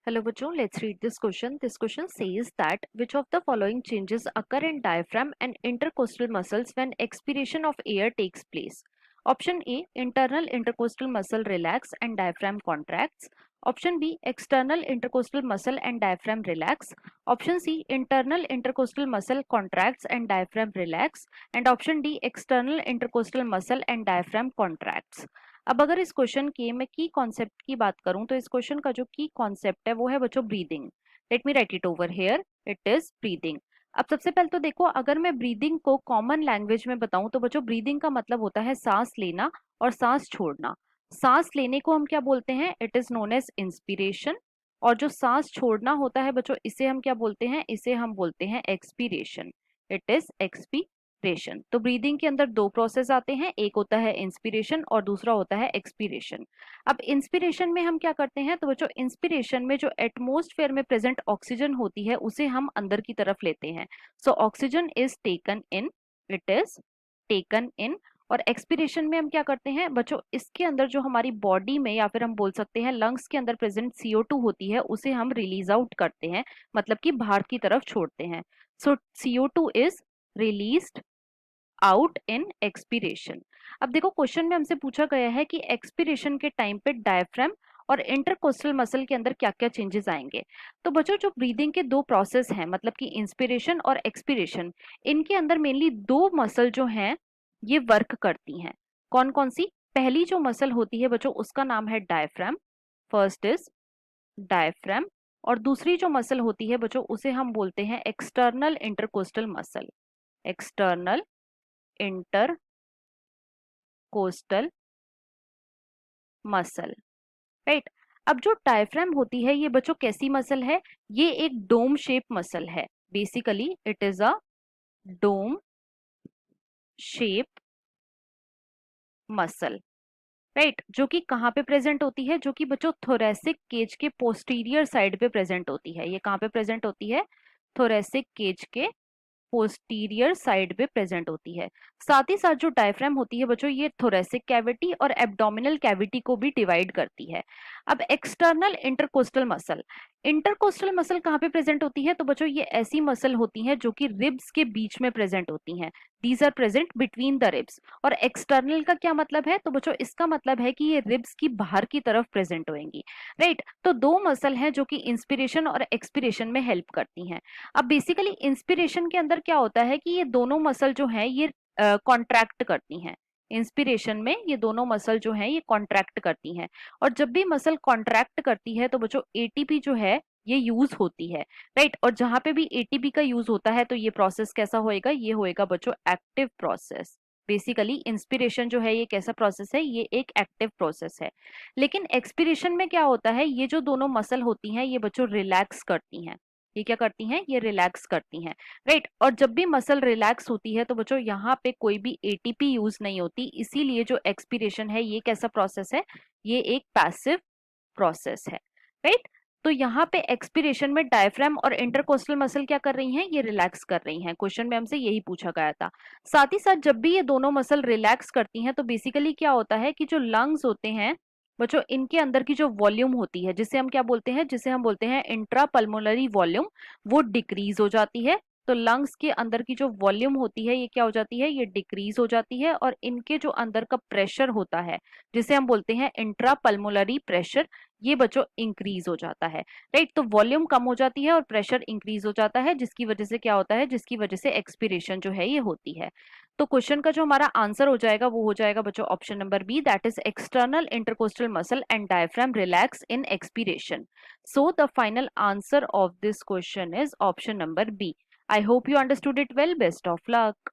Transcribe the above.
Hello बच्चों, let's read this question. This question says that which of the following changes occur in diaphragm and intercostal muscles when expiration of air takes place? Option A, internal intercostal muscle relax and diaphragm contracts. Option B, external intercostal muscle and diaphragm relax. Option C, internal intercostal muscle contracts and diaphragm relax. And option D, external intercostal muscle and diaphragm contracts. अब अगर इस question के मैं की concept की बात करूं तो इस क्वेश्चन का जो की कॉन्सेप्ट है वो है बच्चों breathing. Let me right it over here, it is breathing. अब सबसे पहले तो देखो, अगर मैं ब्रीदिंग को कॉमन लैंग्वेज में बताऊं तो बच्चों ब्रीदिंग का मतलब होता है सांस लेना और सांस छोड़ना। सांस लेने को हम क्या बोलते हैं? It is known as inspiration. और जो सांस छोड़ना होता है बच्चों, इसे हम क्या बोलते हैं? इसे हम बोलते हैं एक्सपीरेशन। It is expiration. तो ब्रीदिंग के अंदर दो प्रोसेस आते हैं, एक होता है इंस्पिरेशन और दूसरा होता है एक्सपीरेशन। अब इंस्पिरेशन में हम क्या करते हैं? तो बच्चों इंस्पिरेशन में जो एटमॉस्फेयर में प्रेजेंट ऑक्सीजन होती है उसे हम अंदर की तरफ लेते हैं। So oxygen is taken in, it is taken in. और एक्सपीरेशन में हम क्या करते हैं बच्चों? इसके अंदर जो हमारी बॉडी में या फिर हम बोल सकते हैं लंग्स के अंदर प्रेजेंट CO2 होती है उसे हम रिलीज आउट करते हैं, मतलब कि बाहर की तरफ छोड़ते हैं। सो CO2 is released out in expiration. अब देखो क्वेश्चन में हमसे पूछा गया है कि एक्सपीरेशन के टाइम पे डायफ्राम और इंटरकोस्टल मसल के अंदर क्या क्या चेंजेस आएंगे। तो बच्चों जो ब्रीदिंग के दो प्रोसेस हैं, मतलब कि इंस्पिरेशन और एक्सपीरेशन, इनके अंदर मेनली दो मसल जो हैं ये वर्क करती हैं। कौन कौन सी? पहली जो मसल होती है बच्चों उसका नाम है डायफ्राम, फर्स्ट इज डायफ्राम। और दूसरी जो मसल होती है बच्चों उसे हम बोलते हैं external intercostal muscle, external intercostal muscle, right. अब जो डायफ्राम होती है ये बच्चों कैसी मसल है? ये एक डोम शेप मसल है। Basically it is a dome shape muscle, right. जो कि कहाँ पे प्रेजेंट होती है? जो कि बच्चों थोरेसिक केज के पोस्टीरियर साइड पे प्रेजेंट होती है। ये कहाँ पे प्रेजेंट होती है? थोरेसिक केज के पोस्टीरियर साइड पे प्रेजेंट होती है। साथ ही साथ जो डायफ्राम होती है बच्चों ये थोरेसिक कैविटी और एब्डोमिनल कैविटी को भी डिवाइड करती है। अब external intercostal muscle, intercostal muscle कहाँ पे प्रेजेंट होती है? तो बच्चों ये ऐसी मसल होती हैं जो कि रिब्स के बीच में प्रेजेंट होती हैं। These are present between the ribs. और एक्सटर्नल का क्या मतलब है? तो बच्चों इसका मतलब है कि ये रिब्स की बाहर की तरफ प्रेजेंट होंगी, राइट। तो दो मसल हैं जो कि इंस्पिरेशन और एक्सपिरेशन में हेल्प करती हैं। अब बेसिकली इंस्पिरेशन के अंदर क्या होता है कि ये दोनों मसल जो है ये कॉन्ट्रैक्ट करती हैं। इंस्पिरेशन में ये दोनों मसल जो है ये कॉन्ट्रैक्ट करती हैं। और जब भी मसल कॉन्ट्रैक्ट करती है तो बच्चों ATP जो है ये यूज होती है, राइट। और जहां पे भी ATP का यूज होता है तो ये प्रोसेस कैसा होएगा? ये होएगा बच्चों एक्टिव प्रोसेस। बेसिकली इंस्पिरेशन जो है ये कैसा प्रोसेस है? ये एक एक्टिव प्रोसेस है। लेकिन एक्सपिरेशन में क्या होता है? ये जो दोनों मसल होती हैं ये बच्चों रिलैक्स करती हैं। ये क्या करती हैं? ये रिलैक्स करती हैं, राइट। और जब भी मसल रिलैक्स होती है तो बच्चों यहाँ पे कोई भी ATP यूज नहीं होती, इसीलिए जो एक्सपिरेशन है ये कैसा प्रोसेस है? ये एक पैसिव प्रोसेस है, राइट। तो यहाँ पे एक्सपिरेशन में डायफ्राम और इंटरकोस्टल मसल क्या कर रही हैं? ये रिलैक्स कर रही हैं। क्वेश्चन में हमसे यही पूछा गया था। साथ ही साथ जब भी ये दोनों मसल रिलैक्स करती हैं तो बेसिकली क्या होता है कि जो लंग्स होते हैं बच्चों इनके अंदर की जो वॉल्यूम होती है जिसे हम क्या बोलते हैं? जिसे हम बोलते हैं इंट्रा पल्मोनरी वॉल्यूम, वो डिक्रीज हो जाती है। तो लंग्स के अंदर की जो वॉल्यूम होती है ये क्या हो जाती है? ये डिक्रीज हो जाती है। और इनके जो अंदर का प्रेशर होता है जिसे हम बोलते हैं इंट्रा पल्मोनरी प्रेशर, ये बच्चों इंक्रीज हो जाता है, राइट। तो वॉल्यूम कम हो जाती है और प्रेशर इंक्रीज हो जाता है, जिसकी वजह से क्या होता है? जिसकी वजह से एक्सपिरेशन जो है ये होती है। तो क्वेश्चन का जो हमारा आंसर हो जाएगा वो हो जाएगा बच्चों option number B, that is external intercostal muscle and diaphragm relax in expiration. So the final answer of this question is option number B. I hope you understood it well. Best of luck.